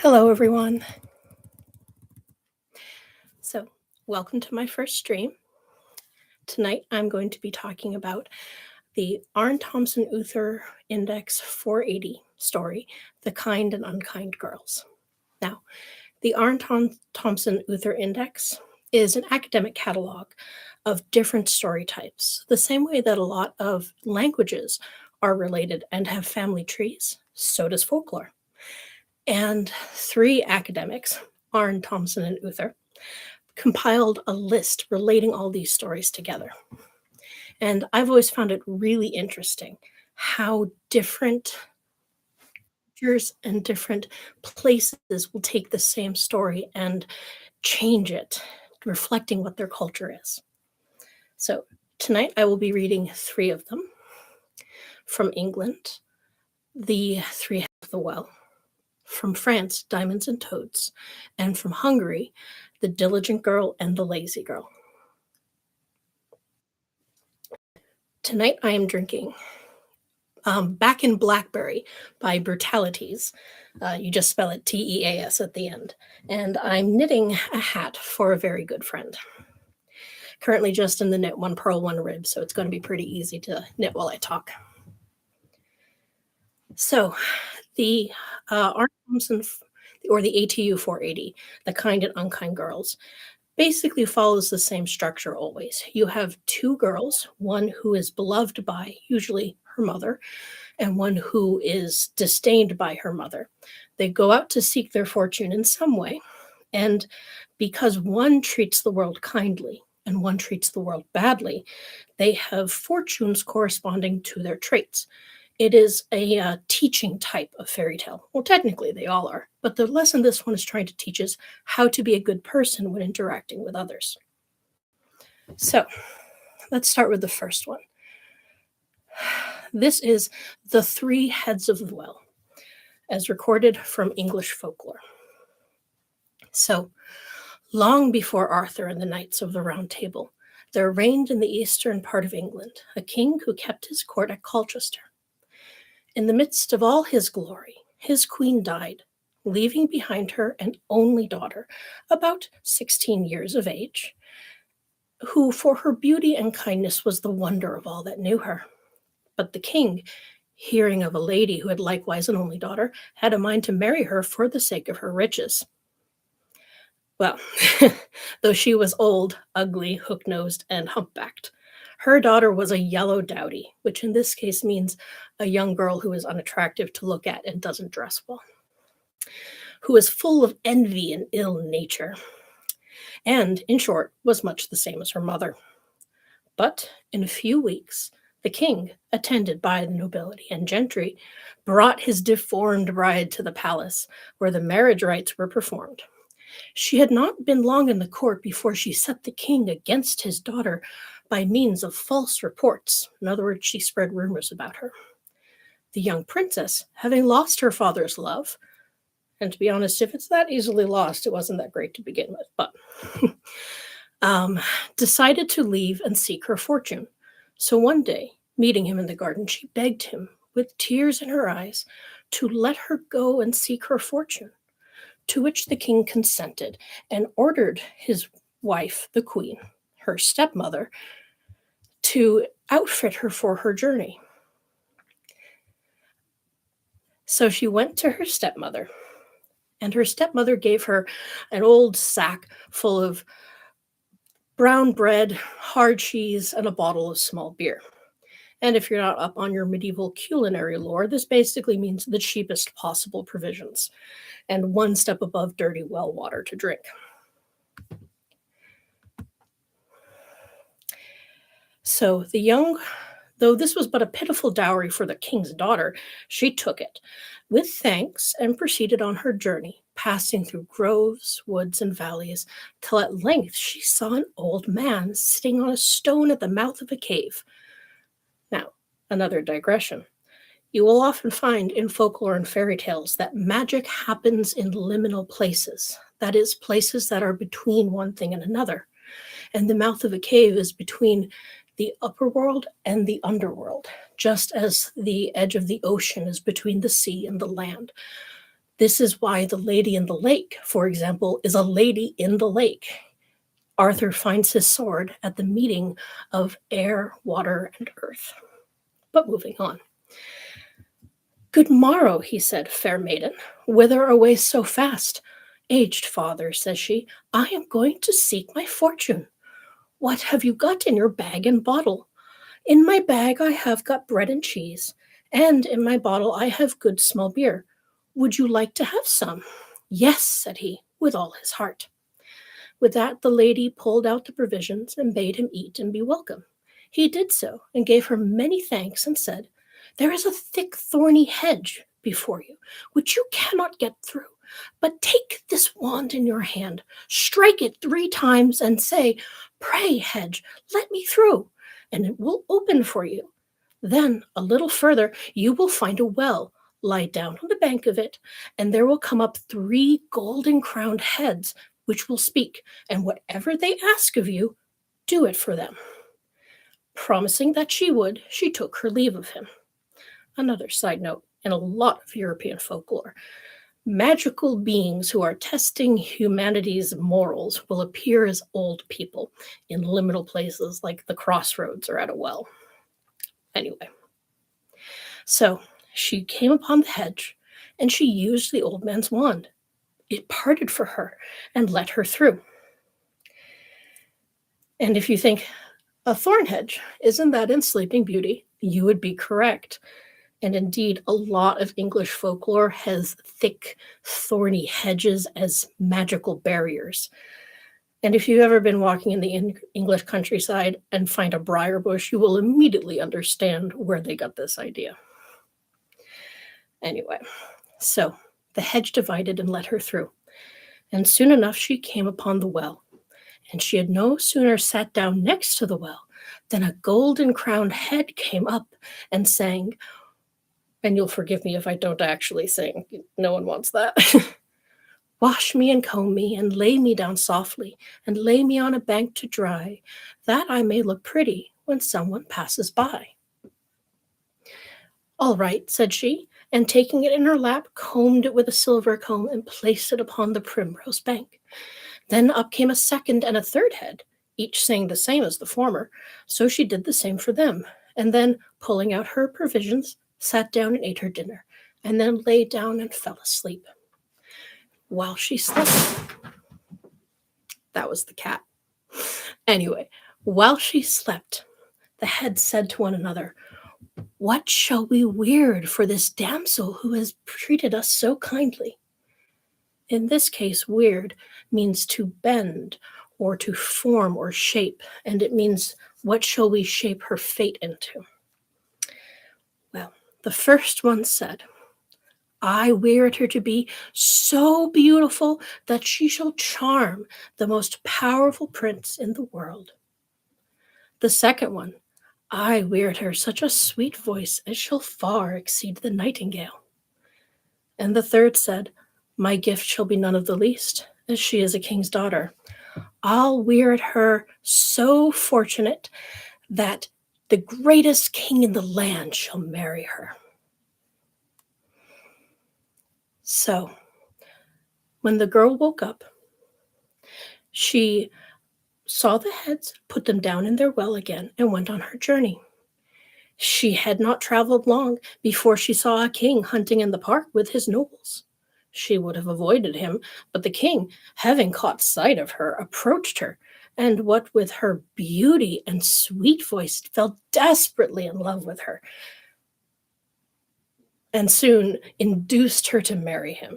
Hello, everyone. So, welcome to my first stream. Tonight, I'm going to be talking about the Aarne-Thompson-Uther Index 480 story, The Kind and Unkind Girls. Now, the Aarne-Thompson-Uther Index is an academic catalog of different story types, the same way that a lot of languages are related and have family trees, so does folklore. And three academics, Aarne-Thompson and Uther, compiled a list relating all these stories together. And I've always found it really interesting how different cultures and different places will take the same story and change it, reflecting what their culture is. So tonight I will be reading three of them. From England, The Three Heads of the Well. From France, Diamonds and Toads. And from Hungary, The Diligent Girl and the Lazy Girl. Tonight I am drinking Back in Blackberry by Brutalities. You just spell it Teas at the end. And I'm knitting a hat for a very good friend. Currently just in the knit one purl, one rib, so it's going to be pretty easy to knit while I talk. So the Aarne-Thompson, or the ATU 480, The Kind and Unkind Girls, basically follows the same structure always. You have two girls, one who is beloved by usually her mother, and one who is disdained by her mother. They go out to seek their fortune in some way, and because one treats the world kindly and one treats the world badly, they have fortunes corresponding to their traits. It is a teaching type of fairy tale. Well, technically they all are, but the lesson this one is trying to teach is how to be a good person when interacting with others. So let's start with the first one. This is The Three Heads of the Well, as recorded from English folklore. So, long before Arthur and the Knights of the Round Table, there reigned in the eastern part of England a king who kept his court at Colchester. In the midst of all his glory, his queen died, leaving behind her an only daughter, about 16 years of age, who for her beauty and kindness was the wonder of all that knew her. But the king, hearing of a lady who had likewise an only daughter, had a mind to marry her for the sake of her riches. Well, though she was old, ugly, hook-nosed, and humpbacked, her daughter was a yellow dowdy, which in this case means a young girl who is unattractive to look at and doesn't dress well, who is full of envy and ill nature, and, in short, was much the same as her mother. But in a few weeks, the king, attended by the nobility and gentry, brought his deformed bride to the palace, where the marriage rites were performed. She had not been long in the court before she set the king against his daughter by means of false reports. In other words, she spread rumors about her. The young princess, having lost her father's love, and to be honest, if it's that easily lost, it wasn't that great to begin with, but decided to leave and seek her fortune. So one day, meeting him in the garden, she begged him, with tears in her eyes, to let her go and seek her fortune, to which the king consented and ordered his wife, the queen, her stepmother, to outfit her for her journey. So she went to her stepmother, and her stepmother gave her an old sack full of brown bread, hard cheese, and a bottle of small beer. And if you're not up on your medieval culinary lore, this basically means the cheapest possible provisions, and one step above dirty well water to drink. So though this was but a pitiful dowry for the king's daughter, she took it with thanks and proceeded on her journey, passing through groves, woods, and valleys, till at length she saw an old man sitting on a stone at the mouth of a cave. Now, another digression. You will often find in folklore and fairy tales that magic happens in liminal places, that is, places that are between one thing and another. And the mouth of a cave is between the upper world and the underworld, just as the edge of the ocean is between the sea and the land. This is why the lady in the lake, for example, is a lady in the lake. Arthur finds his sword at the meeting of air, water, and earth. But moving on. Good morrow, he said, fair maiden, whither away so fast? Aged father, says she, I am going to seek my fortune. What have you got in your bag and bottle? In my bag I have got bread and cheese, and in my bottle I have good small beer. Would you like to have some? Yes, said he, with all his heart. With that, the lady pulled out the provisions and bade him eat and be welcome. He did so, and gave her many thanks, and said, There is a thick thorny hedge before you, which you cannot get through. But take this wand in your hand, strike it 3 times, and say, Pray, hedge, let me through, and it will open for you. Then, a little further, you will find a well. Lie down on the bank of it, and there will come up 3 golden-crowned heads, which will speak, and whatever they ask of you, do it for them. Promising that she would, she took her leave of him. Another side note, in a lot of European folklore, magical beings who are testing humanity's morals will appear as old people in liminal places like the crossroads or at a well. Anyway, so she came upon the hedge, and she used the old man's wand. It parted for her and let her through. And if you think, a thorn hedge, isn't that in Sleeping Beauty? You would be correct. And indeed, a lot of English folklore has thick, thorny hedges as magical barriers. And if you've ever been walking in the English countryside and find a briar bush, you will immediately understand where they got this idea. Anyway, so the hedge divided and let her through. And soon enough she came upon the well. And she had no sooner sat down next to the well than a golden-crowned head came up and sang, and you'll forgive me if I don't actually sing. No one wants that. Wash me and comb me and lay me down softly and lay me on a bank to dry, that I may look pretty when someone passes by. All right, said she, and taking it in her lap, combed it with a silver comb and placed it upon the primrose bank. Then up came a second and a third head, each saying the same as the former, so she did the same for them, and then, pulling out her provisions, sat down and ate her dinner, and then lay down and fell asleep. While she slept, that was the cat. Anyway, while she slept, the heads said to one another, What shall we weird for this damsel who has treated us so kindly? In this case, weird means to bend or to form or shape, and it means what shall we shape her fate into? Well, the first one said, I weird her to be so beautiful that she shall charm the most powerful prince in the world. The second one, I weird her such a sweet voice as shall far exceed the nightingale. And the third said, My gift shall be none of the least, as she is a king's daughter. I'll weird her so fortunate that the greatest king in the land shall marry her. So, when the girl woke up, she saw the heads, put them down in their well again, and went on her journey. She had not traveled long before she saw a king hunting in the park with his nobles. She would have avoided him, but the king, having caught sight of her, approached her, and what with her beauty and sweet voice, fell desperately in love with her, and soon induced her to marry him.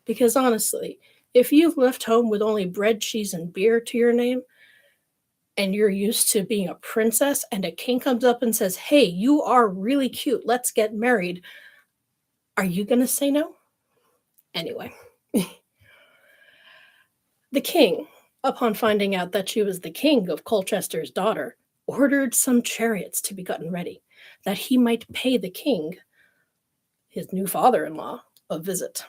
Because honestly, if you've left home with only bread, cheese, and beer to your name, and you're used to being a princess, and a king comes up and says, Hey, you are really cute, let's get married, are you going to say no? Anyway, the king, upon finding out that she was the king of Colchester's daughter, ordered some chariots to be gotten ready, that he might pay the king, his new father-in-law, a visit.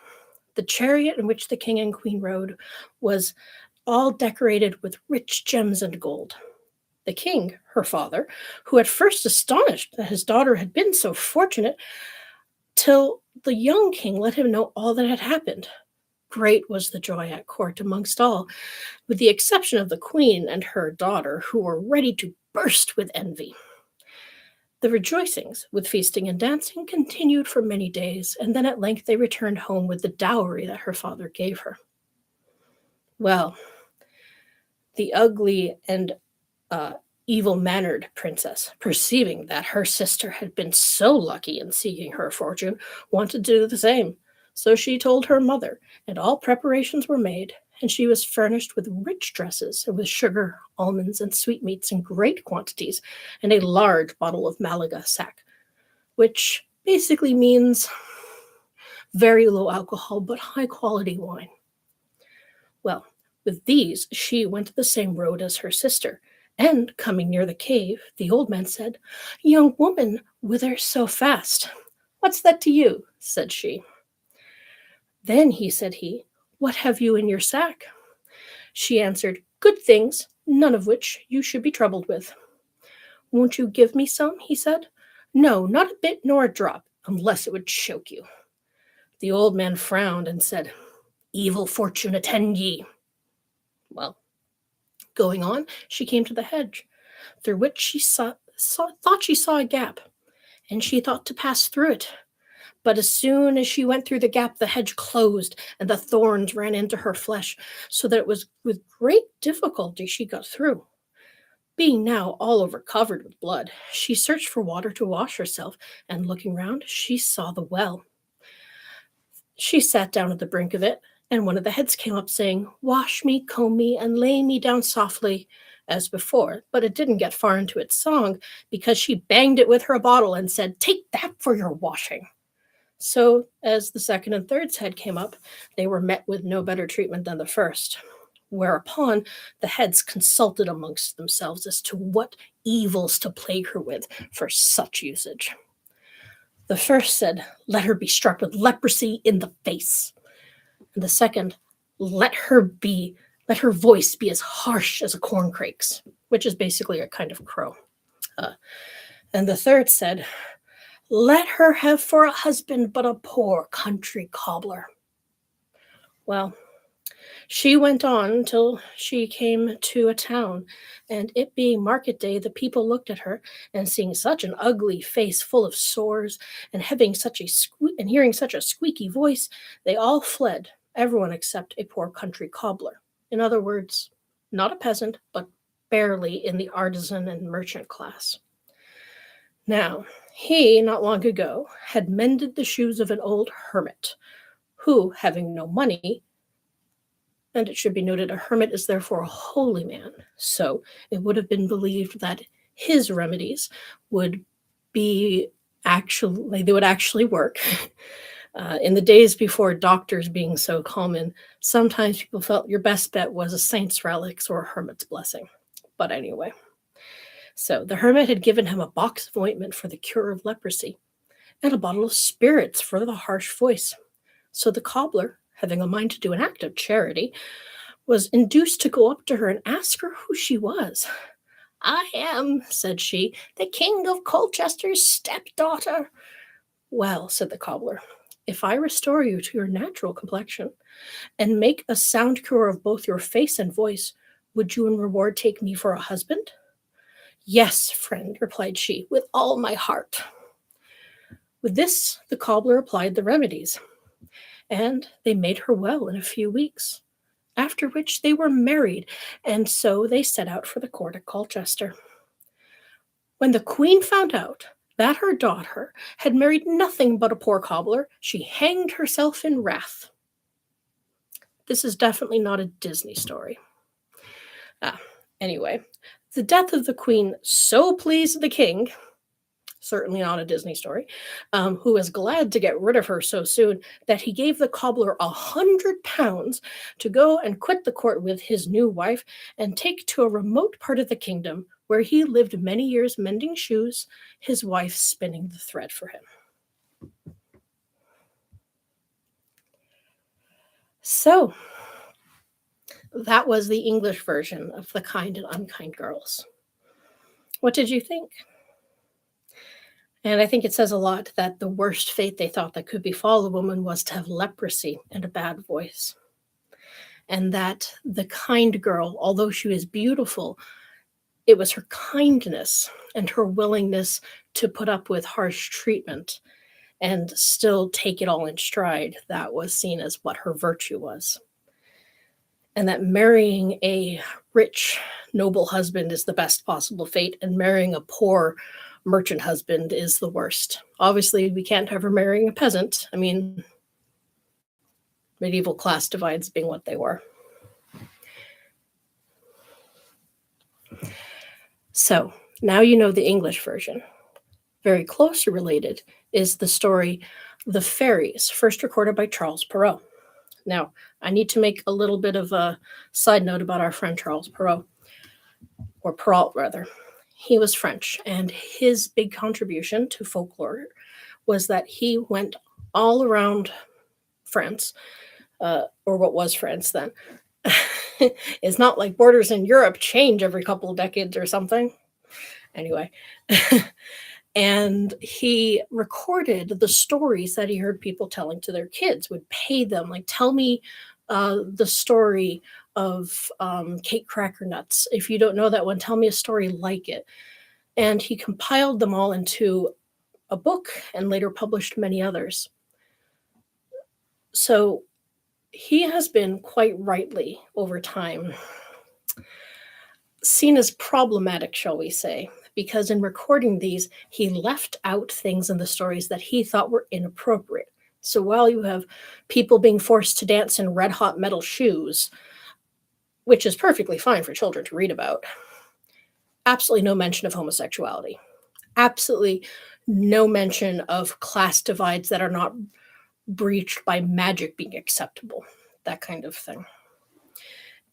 The chariot in which the king and queen rode was all decorated with rich gems and gold. The king, her father, who at first astonished that his daughter had been so fortunate, till the young king let him know all that had happened. Great was the joy at court amongst all, with the exception of the queen and her daughter, who were ready to burst with envy. The rejoicings, with feasting and dancing, continued for many days, and then at length they returned home with the dowry that her father gave her. Well, the ugly and evil-mannered princess, perceiving that her sister had been so lucky in seeking her fortune, wanted to do the same. So she told her mother, and all preparations were made, and she was furnished with rich dresses and with sugar, almonds, and sweetmeats in great quantities, and a large bottle of Malaga sack, which basically means very low alcohol but high quality wine. Well, with these she went the same road as her sister, and coming near the cave, the old man said, "Young woman, whither so fast?" "What's that to you?" said she. Then said he, "What have you in your sack?" She answered, "Good things, none of which you should be troubled with." "Won't you give me some?" he said. "No, not a bit nor a drop, unless it would choke you." The old man frowned and said, "Evil fortune attend ye." Well, going on, she came to the hedge, through which she thought she saw a gap, and she thought to pass through it. But as soon as she went through the gap, the hedge closed, and the thorns ran into her flesh, so that it was with great difficulty she got through. Being now all over covered with blood, she searched for water to wash herself, and looking round, she saw the well. She sat down at the brink of it, and one of the heads came up, saying, "Wash me, comb me, and lay me down softly," as before, but it didn't get far into its song, because she banged it with her bottle and said, "Take that for your washing." So, as the second and third head came up, they were met with no better treatment than the first. Whereupon the heads consulted amongst themselves as to what evils to plague her with for such usage. The first said, "Let her be struck with leprosy in the face." And the second, let her voice be as harsh as a corncrake's, which is basically a kind of crow. And the third said, "Let her have for a husband but a poor country cobbler." Well, she went on till she came to a town, and it being market day, the people looked at her, and seeing such an ugly face full of sores, and hearing such a squeaky voice, they all fled, everyone except a poor country cobbler. In other words, not a peasant, but barely in the artisan and merchant class. Now, he, not long ago, had mended the shoes of an old hermit, who, having no money, and it should be noted a hermit is therefore a holy man, so it would have been believed that his remedies would actually work. In the days before doctors being so common, sometimes people felt your best bet was a saint's relics or a hermit's blessing. But anyway, so the hermit had given him a box of ointment for the cure of leprosy and a bottle of spirits for the harsh voice. So the cobbler, having a mind to do an act of charity, was induced to go up to her and ask her who she was. "I am," said she, "the King of Colchester's stepdaughter." "Well," said the cobbler, "if I restore you to your natural complexion and make a sound cure of both your face and voice, would you in reward take me for a husband?" "Yes, friend," replied she, "with all my heart." With this, the cobbler applied the remedies, and they made her well in a few weeks, after which they were married, and so they set out for the court at Colchester. When the queen found out that her daughter had married nothing but a poor cobbler, she hanged herself in wrath. This is definitely not a Disney story. Anyway, the death of the queen so pleased the king, certainly not a Disney story, who was glad to get rid of her so soon, that he gave the cobbler £100 to go and quit the court with his new wife and take to a remote part of the kingdom where he lived many years mending shoes, his wife spinning the thread for him. So, that was the English version of the Kind and Unkind Girls. What did you think? And I think it says a lot that the worst fate they thought that could befall a woman was to have leprosy and a bad voice. And that the kind girl, although she was beautiful, it was her kindness and her willingness to put up with harsh treatment and still take it all in stride that was seen as what her virtue was. And that marrying a rich, noble husband is the best possible fate, and marrying a poor merchant husband is the worst. Obviously, we can't have her marrying a peasant. I mean, medieval class divides being what they were. So now you know the English version. Very closely related is the story The Fairies, first recorded by Charles Perrault. Now, I need to make a little bit of a side note about our friend Charles Perrault, or Perrault rather. He was French, and his big contribution to folklore was that he went all around France, or what was France then. It's not like borders in Europe change every couple of decades or something. Anyway. And he recorded the stories that he heard people telling to their kids, would pay them, like, tell me the story of Kate Crackernuts. If you don't know that one, tell me a story like it. And he compiled them all into a book and later published many others. So he has been quite rightly over time seen as problematic, shall we say, because in recording these, he left out things in the stories that he thought were inappropriate. So while you have people being forced to dance in red hot metal shoes, which is perfectly fine for children to read about, absolutely no mention of homosexuality. Absolutely no mention of class divides that are not breached by magic being acceptable, that kind of thing.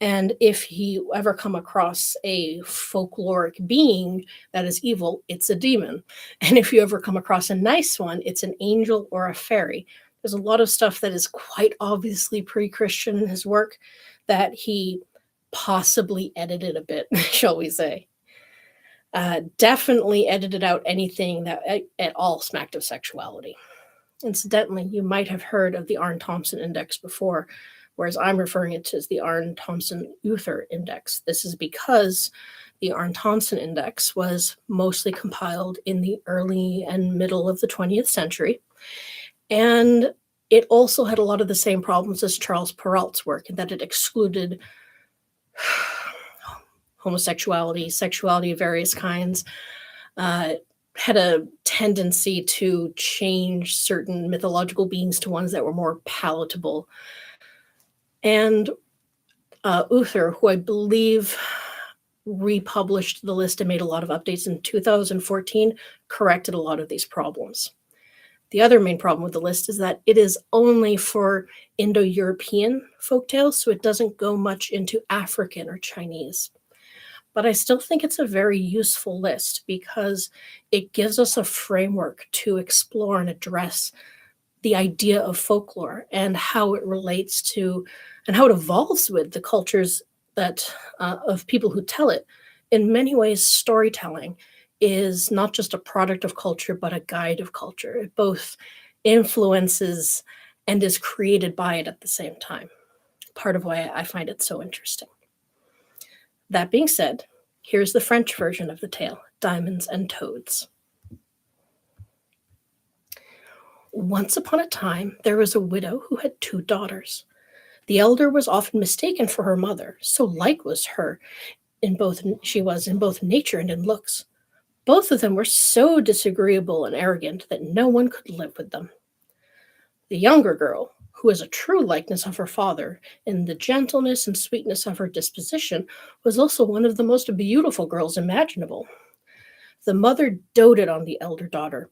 And if you ever come across a folkloric being that is evil, it's a demon. And if you ever come across a nice one, it's an angel or a fairy. There's a lot of stuff that is quite obviously pre-Christian in his work that he possibly edited a bit, shall we say. Definitely edited out anything that at all smacked of sexuality. Incidentally, you might have heard of the Aarne-Thompson Index before, whereas I'm referring it to as the Aarne-Thompson-Uther Index. This is because the Aarne-Thompson Index was mostly compiled in the early and middle of the 20th century. And it also had a lot of the same problems as Charles Perrault's work, in that it excluded homosexuality, sexuality of various kinds, had a tendency to change certain mythological beings to ones that were more palatable. And Uther, who I believe republished the list and made a lot of updates in 2014, corrected a lot of these problems. The other main problem with the list is that it is only for Indo-European folktales, so it doesn't go much into African or Chinese. But I still think it's a very useful list because it gives us a framework to explore and address the idea of folklore and how it relates to and how it evolves with the cultures that of people who tell it. In many ways, storytelling is not just a product of culture, but a guide of culture. It both influences and is created by it at the same time. Part of why I find it so interesting. That being said, here's the French version of the tale, Diamonds and Toads. Once upon a time, there was a widow who had 2 daughters. The elder was often mistaken for her mother, so like was her she was in both nature and in looks. Both of them were so disagreeable and arrogant that no one could live with them. The younger girl, who was a true likeness of her father in the gentleness and sweetness of her disposition, was also one of the most beautiful girls imaginable. The mother doted on the elder daughter,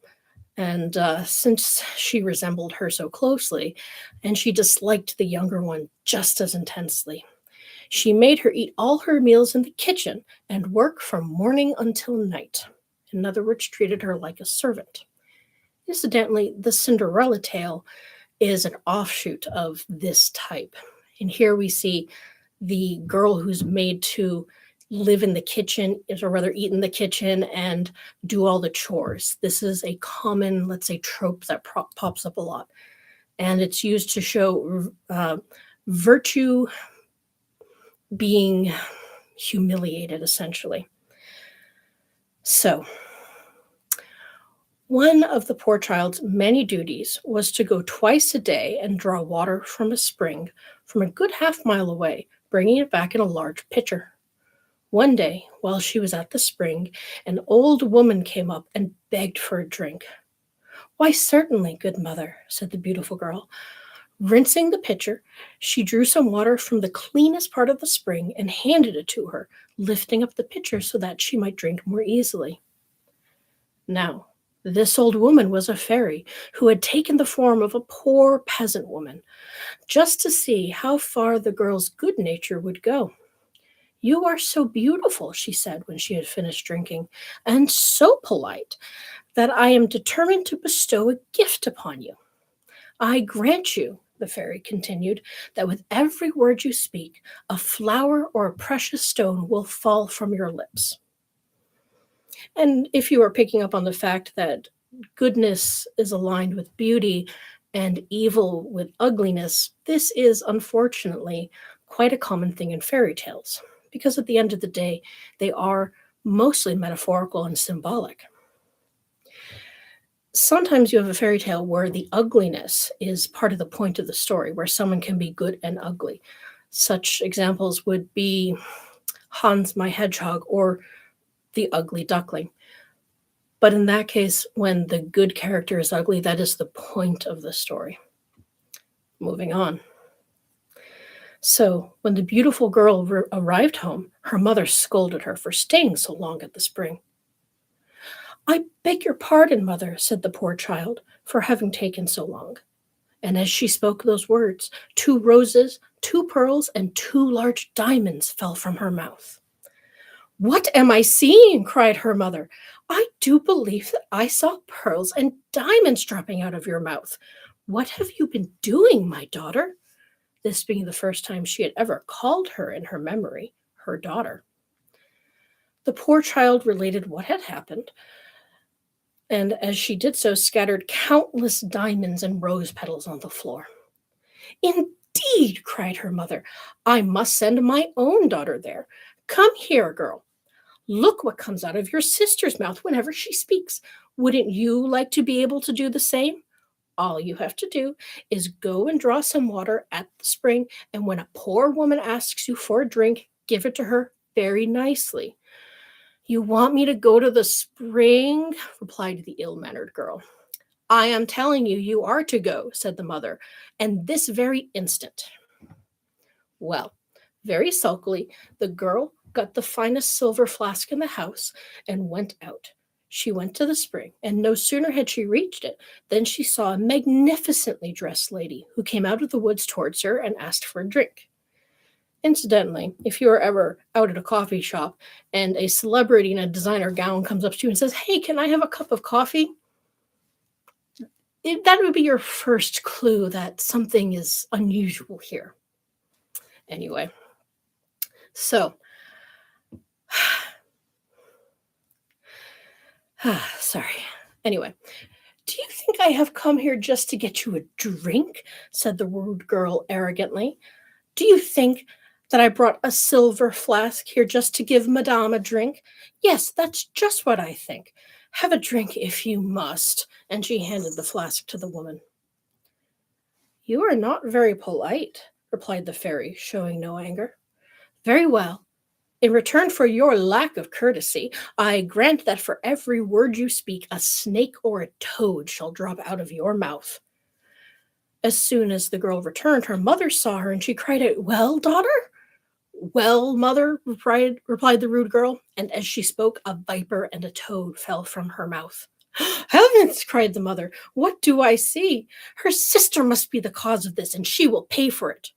and since she resembled her so closely, and she disliked the younger one just as intensely, she made her eat all her meals in the kitchen and work from morning until night. In other words, treated her like a servant. Incidentally, the Cinderella tale is an offshoot of this type. And here we see the girl who's made to live in the kitchen, or rather eat in the kitchen and do all the chores. This is a common, let's say, trope that pops up a lot. And it's used to show virtue being humiliated, essentially. So, one of the poor child's many duties was to go twice a day and draw water from a spring from a good half-mile away, bringing it back in a large pitcher. One day, while she was at the spring, an old woman came up and begged for a drink. "Why, certainly, good mother," said the beautiful girl. Rinsing the pitcher, she drew some water from the cleanest part of the spring and handed it to her, lifting up the pitcher so that she might drink more easily. Now, this old woman was a fairy who had taken the form of a poor peasant woman, just to see how far the girl's good nature would go. "You are so beautiful," she said when she had finished drinking, "and so polite, that I am determined to bestow a gift upon you. I grant you," the fairy continued, "that with every word you speak, a flower or a precious stone will fall from your lips." And if you are picking up on the fact that goodness is aligned with beauty and evil with ugliness, this is unfortunately quite a common thing in fairy tales, because at the end of the day, they are mostly metaphorical and symbolic. Sometimes you have a fairy tale where the ugliness is part of the point of the story, where someone can be good and ugly. Such examples would be Hans my Hedgehog or the Ugly Duckling. But in that case, when the good character is ugly, that is the point of the story. Moving on. So, when the beautiful girl arrived home, her mother scolded her for staying so long at the spring. "I beg your pardon, mother," said the poor child, "for having taken so long." And as she spoke those words, 2 roses, 2 pearls, and 2 large diamonds fell from her mouth. "What am I seeing?" cried her mother. "I do believe that I saw pearls and diamonds dropping out of your mouth. What have you been doing, my daughter?" This being the first time she had ever called her in her memory her daughter. The poor child related what had happened, and as she did so, scattered countless diamonds and rose petals on the floor. "Indeed," cried her mother, "I must send my own daughter there. Come here, girl. Look what comes out of your sister's mouth whenever she speaks. Wouldn't you like to be able to do the same? All you have to do is go and draw some water at the spring, and when a poor woman asks you for a drink, give it to her very nicely." "You want me to go to the spring?" replied the ill-mannered girl. "I am telling you, you are to go," said the mother, "and this very instant." Well, very sulkily, the girl got the finest silver flask in the house and went out. She went to the spring, and no sooner had she reached it than she saw a magnificently dressed lady who came out of the woods towards her and asked for a drink. Incidentally, if you are ever out at a coffee shop and a celebrity in a designer gown comes up to you and says, "Hey, can I have a cup of coffee?" That would be your first clue that something is unusual here. Anyway, so, sorry. Anyway, "Do you think I have come here just to get you a drink?" said the rude girl arrogantly. "Do you think that I brought a silver flask here just to give Madame a drink? Yes, that's just what I think. Have a drink if you must." And she handed the flask to the woman. "You are not very polite," replied the fairy, showing no anger. "Very well. In return for your lack of courtesy, I grant that for every word you speak, a snake or a toad shall drop out of your mouth." As soon as the girl returned, her mother saw her, and she cried out, "Well, daughter?" "Well, mother," replied the rude girl, and as she spoke, a viper and a toad fell from her mouth. "Heavens!" cried the mother, "what do I see? Her sister must be the cause of this, and she will pay for it."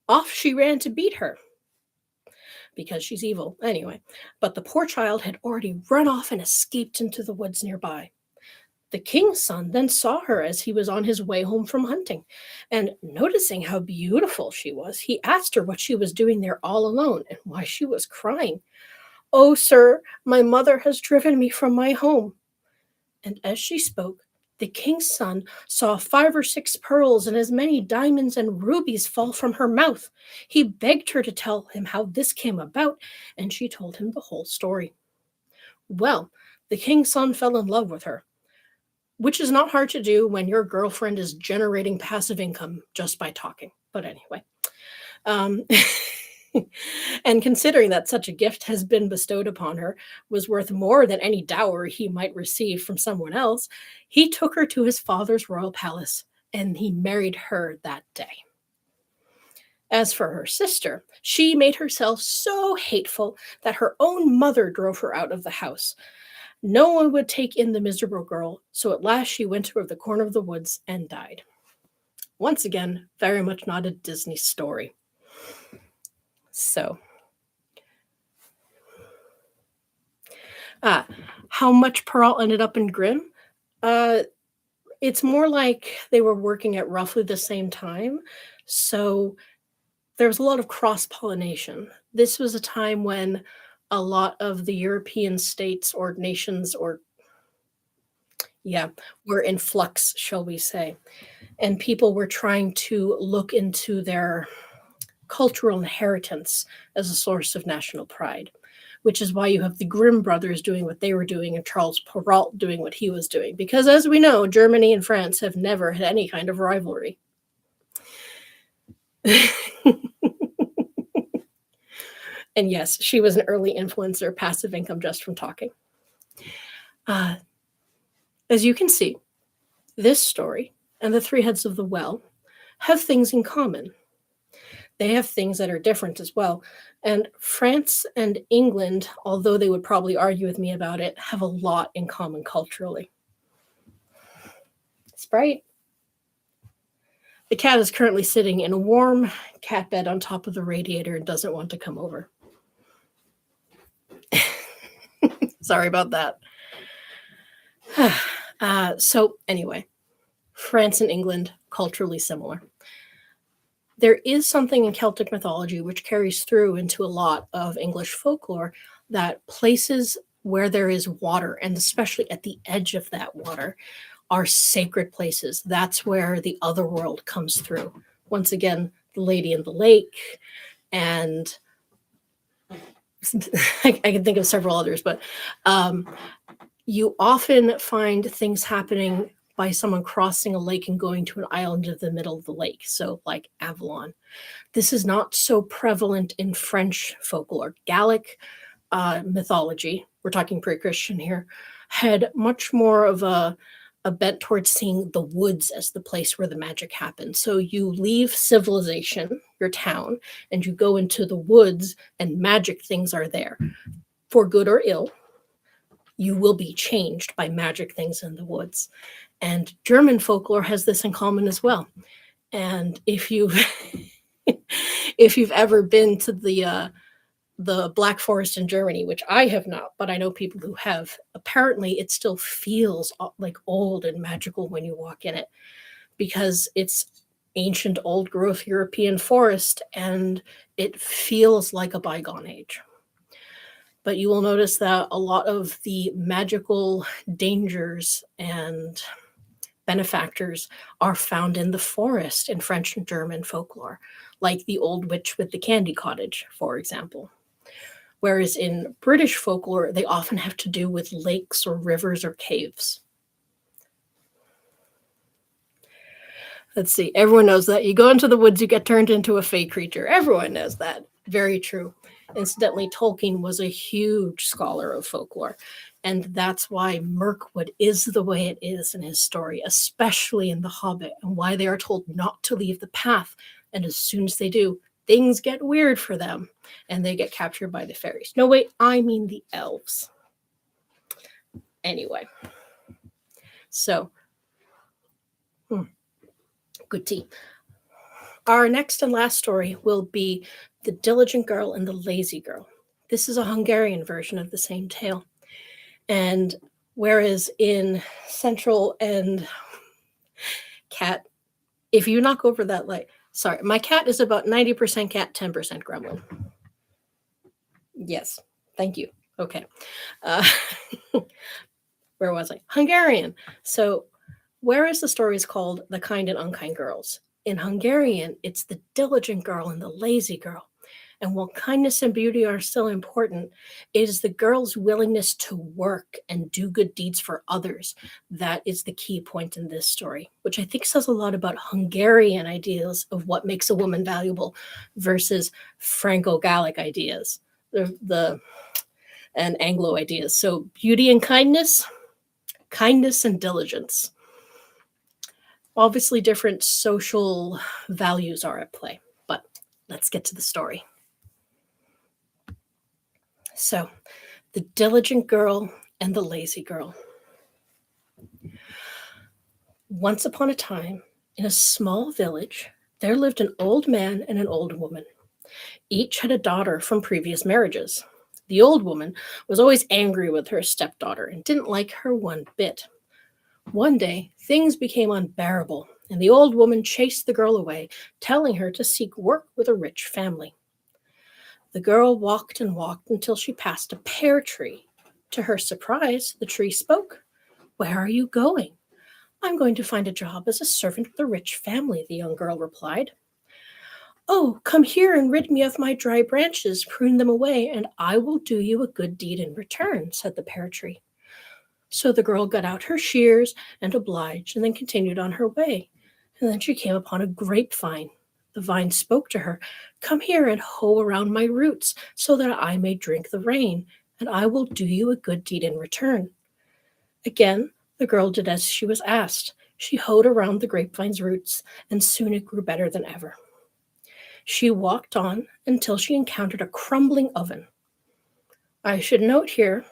Off she ran to beat her, because she's evil anyway. But the poor child had already run off and escaped into the woods nearby. The king's son then saw her as he was on his way home from hunting, and noticing how beautiful she was, he asked her what she was doing there all alone and why she was crying. "Oh, sir, my mother has driven me from my home." And as she spoke, the king's son saw 5 or 6 pearls and as many diamonds and rubies fall from her mouth. He begged her to tell him how this came about, and she told him the whole story. Well, the king's son fell in love with her, which is not hard to do when your girlfriend is generating passive income just by talking. But anyway, um, and considering that such a gift has been bestowed upon her was worth more than any dowry he might receive from someone else, he took her to his father's royal palace and he married her that day. As for her sister, she made herself so hateful that her own mother drove her out of the house. No one would take in the miserable girl, so at last she went to the corner of the woods and died. Once again, very much not a Disney story. So, how much Pearl ended up in Grimm? It's more like they were working at roughly the same time. So there's a lot of cross-pollination. This was a time when a lot of the European states or nations were in flux, shall we say. And people were trying to look into their cultural inheritance as a source of national pride, which is why you have the Grimm brothers doing what they were doing and Charles Perrault doing what he was doing. Because as we know, Germany and France have never had any kind of rivalry. And yes, she was an early influencer, passive income just from talking. As you can see, this story and the Three Heads of the Well have things in common. They have things that are different as well. And France and England, although they would probably argue with me about it, have a lot in common culturally. Sprite. The cat is currently sitting in a warm cat bed on top of the radiator and doesn't want to come over. Sorry about that. So anyway, France and England, culturally similar. There is something in Celtic mythology which carries through into a lot of English folklore, that places where there is water, and especially at the edge of that water, are sacred places. That's where the other world comes through. Once again, the Lady in the Lake, and I can think of several others, but you often find things happening by someone crossing a lake and going to an island in the middle of the lake. So like Avalon. This is not so prevalent in French folklore. Gallic mythology, we're talking pre-Christian here, had much more of a bent towards seeing the woods as the place where the magic happens. So you leave civilization, your town, and you go into the woods and magic things are there. For good or ill, you will be changed by magic things in the woods. And German folklore has this in common as well. And if you've ever been to the Black Forest in Germany, which I have not, but I know people who have, apparently it still feels like old and magical when you walk in it, because it's ancient old growth European forest and it feels like a bygone age. But you will notice that a lot of the magical dangers and benefactors are found in the forest in French and German folklore, like the old witch with the candy cottage, for example. Whereas in British folklore, they often have to do with lakes or rivers or caves. Let's see, everyone knows that. You go into the woods, you get turned into a fey creature. Everyone knows that. Very true. Incidentally, Tolkien was a huge scholar of folklore, and that's why Mirkwood is the way it is in his story, especially in The Hobbit, and why they are told not to leave the path. And as soon as they do, things get weird for them, and they get captured by the fairies. No, wait, I mean the elves. Anyway, so, good tea. Our next and last story will be The Diligent Girl and the Lazy Girl. This is a Hungarian version of the same tale. And Whereas in Central and Cat, if you knock over that light, sorry, my cat is about 90% cat, 10% gremlin. Yes, thank you. Okay. Uh, where was I? Hungarian. So, whereas the story is called The Kind and Unkind Girls, in Hungarian, it's the diligent girl and the lazy girl. And while kindness and beauty are still important, it is the girl's willingness to work and do good deeds for others that is the key point in this story, which I think says a lot about Hungarian ideas of what makes a woman valuable versus Franco-Gallic ideas, and Anglo ideas. So beauty and kindness and diligence. Obviously, different social values are at play, but let's get to the story. So, the diligent girl and the lazy girl. Once upon a time, in a small village, there lived an old man and an old woman. Each had a daughter from previous marriages. The old woman was always angry with her stepdaughter and didn't like her one bit. One day, things became unbearable, and the old woman chased the girl away, telling her to seek work with a rich family. The girl walked and walked until she passed a pear tree. To her surprise, the tree spoke. "Where are you going?" "I'm going to find a job as a servant with a rich family," the young girl replied. "Oh, come here and rid me of my dry branches, prune them away, and I will do you a good deed in return," said the pear tree. So the girl got out her shears and obliged, and then continued on her way. And then she came upon a grapevine. The vine spoke to her. "Come here and hoe around my roots, so that I may drink the rain, and I will do you a good deed in return." Again, the girl did as she was asked. She hoed around the grapevine's roots, and soon it grew better than ever. She walked on until she encountered a crumbling oven. I should note here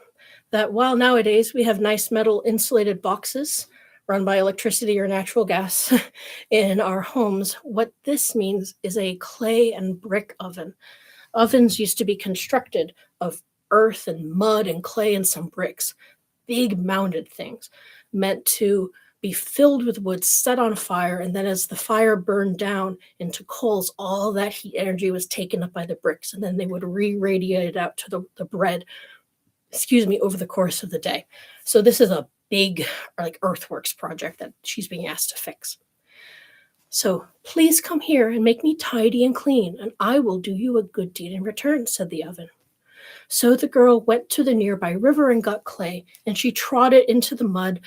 that while nowadays we have nice metal insulated boxes run by electricity or natural gas in our homes, what this means is a clay and brick oven. Ovens used to be constructed of earth and mud and clay and some bricks, big mounded things, meant to be filled with wood, set on fire, and then as the fire burned down into coals, all that heat energy was taken up by the bricks, and then they would re-radiate it out to the bread, over the course of the day. So this is a big earthworks project that she's being asked to fix. "So please come here and make me tidy and clean, and I will do you a good deed in return," said the oven. So the girl went to the nearby river and got clay, and she trod it into the mud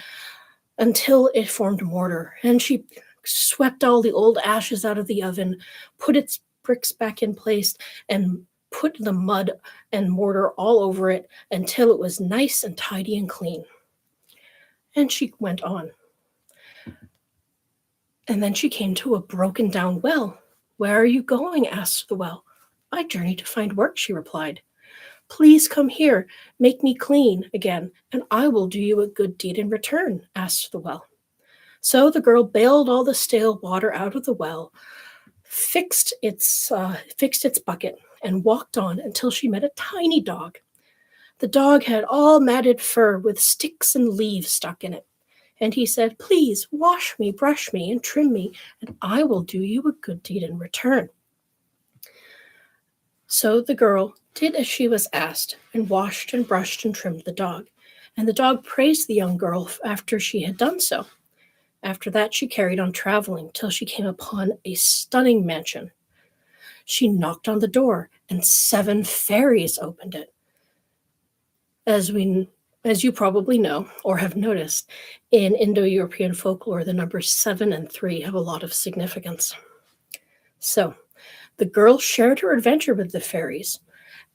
until it formed mortar, and she swept all the old ashes out of the oven, put its bricks back in place, and put the mud and mortar all over it until it was nice and tidy and clean. And she went on. And then she came to a broken down well. "Where are you going?" asked the well. "I journey to find work," she replied. "Please come here, make me clean again, and I will do you a good deed in return," asked the well. So the girl bailed all the stale water out of the well, fixed its bucket, and walked on until she met a tiny dog. The dog had all matted fur with sticks and leaves stuck in it. And he said, "Please wash me, brush me, and trim me, and I will do you a good deed in return." So the girl did as she was asked, and washed and brushed and trimmed the dog. And the dog praised the young girl after she had done so. After that, she carried on traveling till she came upon a stunning mansion. She knocked on the door, and 7 fairies opened it. As you probably know or have noticed, in Indo-European folklore, the numbers 7 and 3 have a lot of significance. So, the girl shared her adventure with the fairies,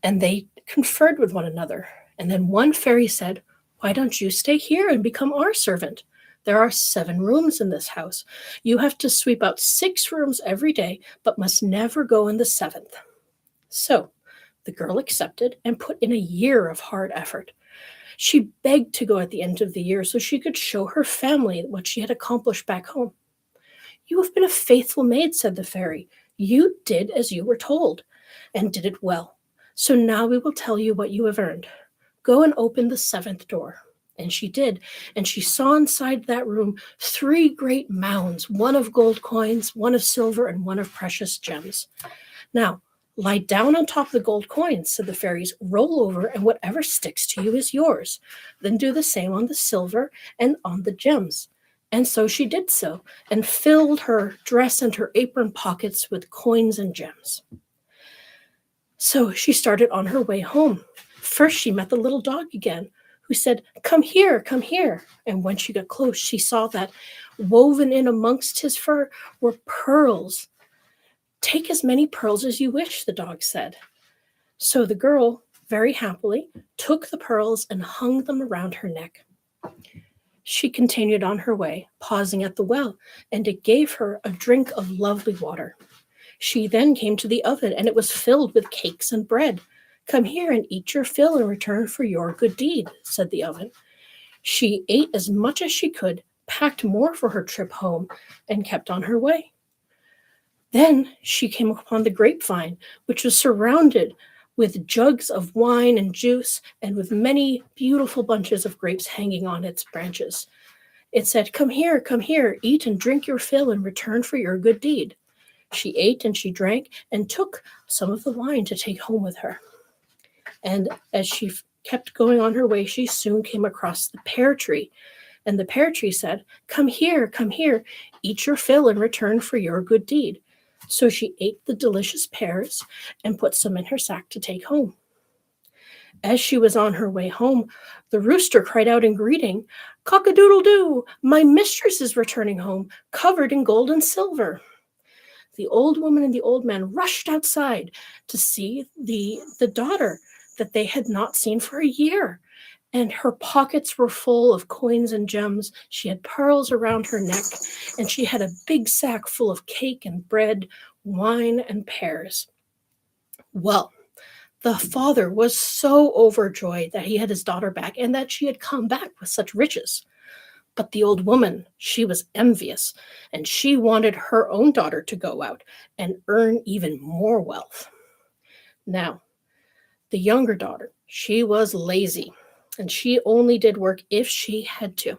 and they conferred with one another. And then one fairy said, "Why don't you stay here and become our servant? There are 7 rooms in this house. You have to sweep out 6 rooms every day, but must never go in the 7th. So the girl accepted and put in a year of hard effort. She begged to go at the end of the year so she could show her family what she had accomplished back home. "You have been a faithful maid," said the fairy. "You did as you were told, and did it well. So now we will tell you what you have earned. Go and open the 7th door." And she did. And she saw inside that room 3 great mounds, one of gold coins, one of silver, and one of precious gems. Now, lie down on top of the gold coins, said the fairies, roll over, and whatever sticks to you is yours. Then do the same on the silver and on the gems. And so she did so, and filled her dress and her apron pockets with coins and gems. So she started on her way home. First, she met the little dog again, who said, come here, come here. And when she got close, she saw that woven in amongst his fur were pearls. Take as many pearls as you wish, the dog said. So the girl, very happily, took the pearls and hung them around her neck. She continued on her way, pausing at the well, and it gave her a drink of lovely water. She then came to the oven, and it was filled with cakes and bread. Come here and eat your fill in return for your good deed, said the oven. She ate as much as she could, packed more for her trip home, and kept on her way. Then she came upon the grapevine, which was surrounded with jugs of wine and juice, and with many beautiful bunches of grapes hanging on its branches. It said, come here, eat and drink your fill in return for your good deed. She ate and she drank, and took some of the wine to take home with her. And as she kept going on her way, she soon came across the pear tree. And the pear tree said, come here, eat your fill in return for your good deed. So she ate the delicious pears and put some in her sack to take home. As she was on her way home, the rooster cried out in greeting, cock-a-doodle-doo, my mistress is returning home, covered in gold and silver. The old woman and the old man rushed outside to see the daughter that they had not seen for a year. And her pockets were full of coins and gems. She had pearls around her neck, and she had a big sack full of cake and bread, wine and pears. Well, the father was so overjoyed that he had his daughter back and that she had come back with such riches. But the old woman, she was envious, and she wanted her own daughter to go out and earn even more wealth. Now, the younger daughter, she was lazy, and she only did work if she had to.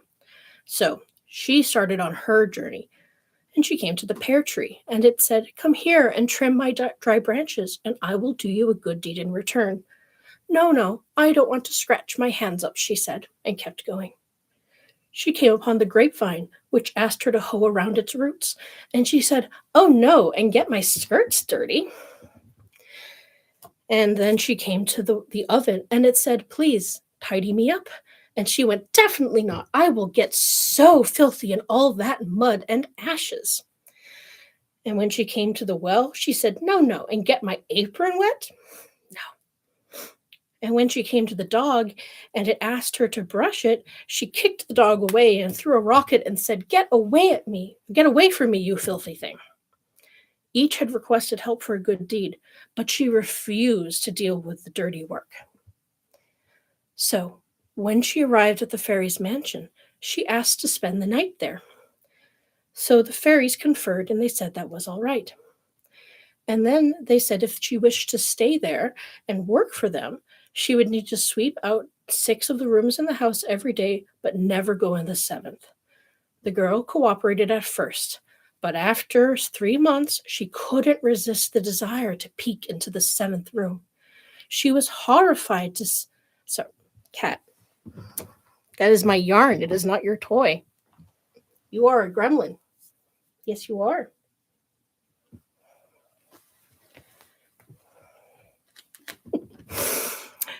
So she started on her journey, and she came to the pear tree, and it said, come here and trim my dry branches, and I will do you a good deed in return. No, I don't want to scratch my hands up, she said, and kept going. She came upon the grapevine, which asked her to hoe around its roots, and she said, oh no, and get my skirts dirty. And then she came to the oven, and it said, please tidy me up. And she went, definitely not. I will get so filthy in all that mud and ashes. And when she came to the well, she said, no, and get my apron wet? No. And when she came to the dog and it asked her to brush it, she kicked the dog away and threw a rock at it and said, get away from me, you filthy thing. Each had requested help for a good deed, but she refused to deal with the dirty work. So, when she arrived at the fairies' mansion, she asked to spend the night there. So the fairies conferred, and they said that was all right. And then they said if she wished to stay there and work for them, she would need to sweep out 6 of the rooms in the house every day, but never go in the 7th. The girl cooperated at first, but after 3 months, she couldn't resist the desire to peek into the 7th room. She was horrified to... So, cat, that is my yarn. It is not your toy. You are a gremlin. Yes, you are.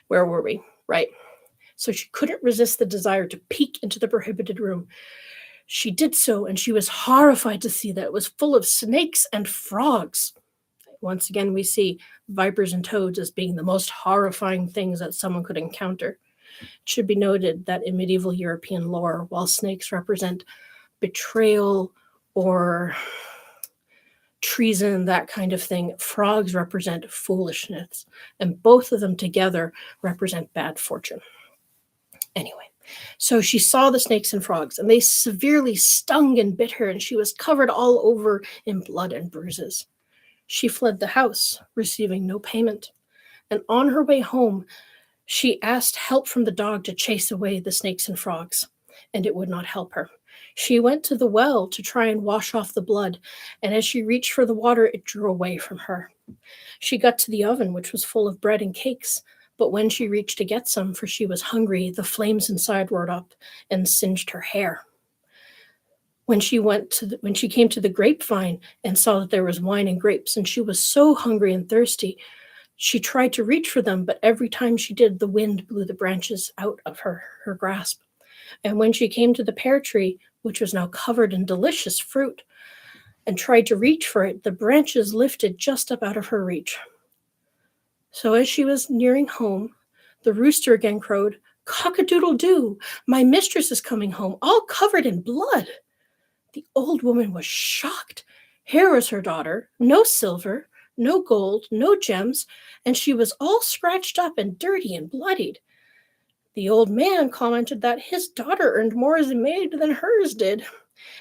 Where were we? Right. So she couldn't resist the desire to peek into the prohibited room. She did so, and she was horrified to see that it was full of snakes and frogs. Once again, we see vipers and toads as being the most horrifying things that someone could encounter. It should be noted that in medieval European lore, while snakes represent betrayal or treason, that kind of thing, frogs represent foolishness, and both of them together represent bad fortune. Anyway, so she saw the snakes and frogs, and they severely stung and bit her, and she was covered all over in blood and bruises. She fled the house, receiving no payment, and on her way home, She asked help from the dog to chase away the snakes and frogs, and it would not help her. She went to the well to try and wash off the blood, and as she reached for the water, it drew away from her. She got to the oven, which was full of bread and cakes, but when she reached to get some, for she was hungry, the flames inside roared up and singed her hair. When she came to the grapevine and saw that there was wine and grapes, and she was so hungry and thirsty, she tried to reach for them, but every time she did, the wind blew the branches out of her grasp. And when she came to the pear tree, which was now covered in delicious fruit, and tried to reach for it, the branches lifted just up out of her reach. So as she was nearing home, the rooster again crowed, "Cock-a-doodle-doo, my mistress is coming home, all covered in blood." The old woman was shocked. Here was her daughter, no silver, no gold, no gems, and she was all scratched up and dirty and bloodied. The old man commented that his daughter earned more as a maid than hers did,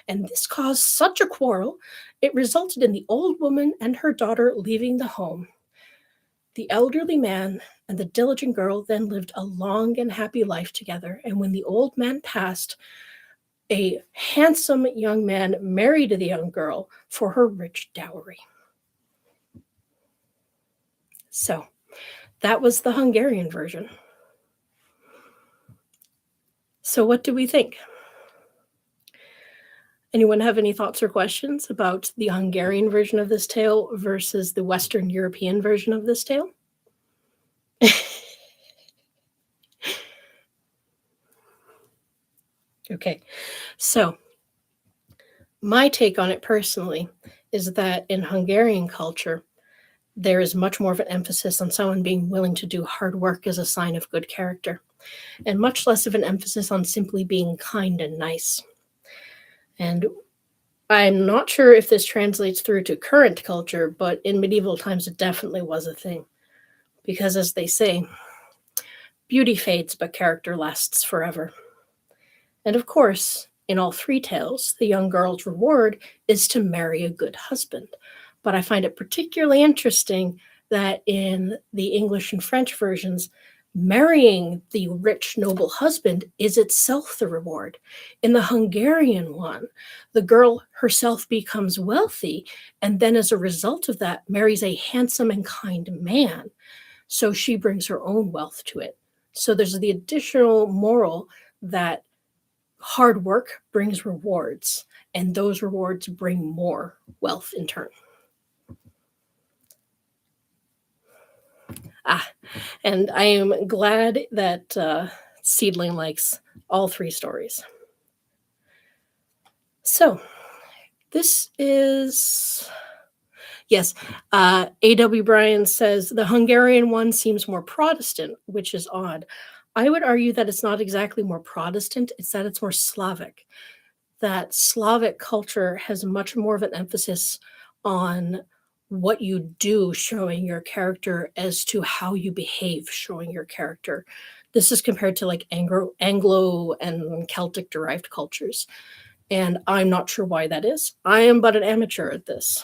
and this caused such a quarrel, it resulted in the old woman and her daughter leaving the home. The elderly man and the diligent girl then lived a long and happy life together, and when the old man passed, a handsome young man married the young girl for her rich dowry. So that was the Hungarian version. So what do we think? Anyone have any thoughts or questions about the Hungarian version of this tale versus the Western European version of this tale? Okay, so my take on it personally is that in Hungarian culture, there is much more of an emphasis on someone being willing to do hard work as a sign of good character, and much less of an emphasis on simply being kind and nice. And I'm not sure if this translates through to current culture, but in medieval times it definitely was a thing. Because as they say, beauty fades, but character lasts forever. And of course, in all three tales, the young girl's reward is to marry a good husband. But I find it particularly interesting that in the English and French versions, marrying the rich, noble husband is itself the reward. In the Hungarian one, the girl herself becomes wealthy, and then as a result of that, marries a handsome and kind man. So she brings her own wealth to it. So there's the additional moral that hard work brings rewards, and those rewards bring more wealth in turn. And I am glad that Seedling likes all three stories. So this is, yes, A.W. Bryan says the Hungarian one seems more Protestant, which is odd. I would argue that it's not exactly more Protestant, it's that it's more Slavic. That Slavic culture has much more of an emphasis on what you do showing your character as to how you behave showing your character. This is compared to like Anglo and Celtic derived cultures. And I'm not sure why that is. I am but an amateur at this.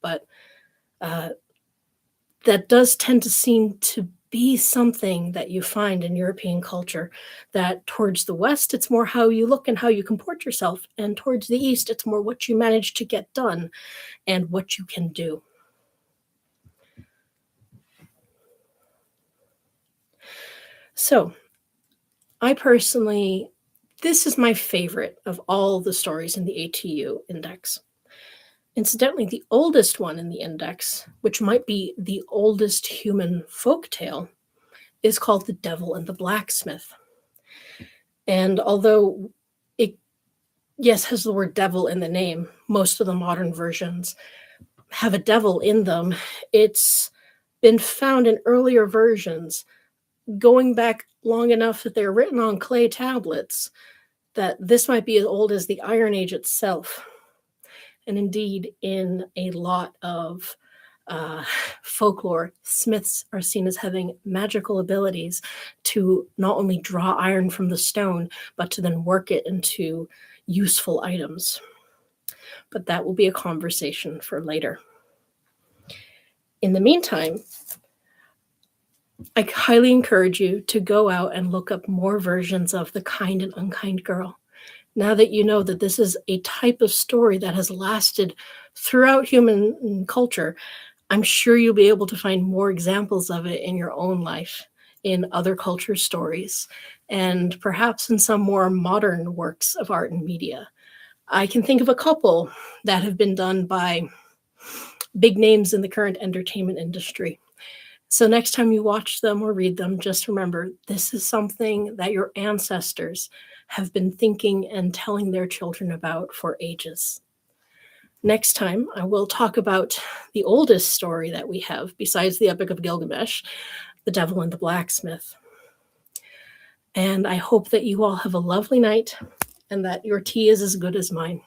But that does tend to seem to be something that you find in European culture, that towards the West, it's more how you look and how you comport yourself. And towards the East, it's more what you manage to get done and what you can do. So I personally, this is my favorite of all the stories in the ATU Index. Incidentally, the oldest one in the index, which might be the oldest human folk tale, is called The Devil and the Blacksmith. And although it, yes, has the word devil in the name, most of the modern versions have a devil in them. It's been found in earlier versions, going back long enough that they're written on clay tablets, that this might be as old as the Iron Age itself. And indeed, in a lot of folklore, smiths are seen as having magical abilities to not only draw iron from the stone, but to then work it into useful items. But that will be a conversation for later. In the meantime, I highly encourage you to go out and look up more versions of The Kind and Unkind Girl. Now that you know that this is a type of story that has lasted throughout human culture, I'm sure you'll be able to find more examples of it in your own life, in other culture stories, and perhaps in some more modern works of art and media. I can think of a couple that have been done by big names in the current entertainment industry. So next time you watch them or read them, just remember this is something that your ancestors have been thinking and telling their children about for ages. Next time, I will talk about the oldest story that we have, besides the Epic of Gilgamesh, The Devil and the Blacksmith. And I hope that you all have a lovely night and that your tea is as good as mine.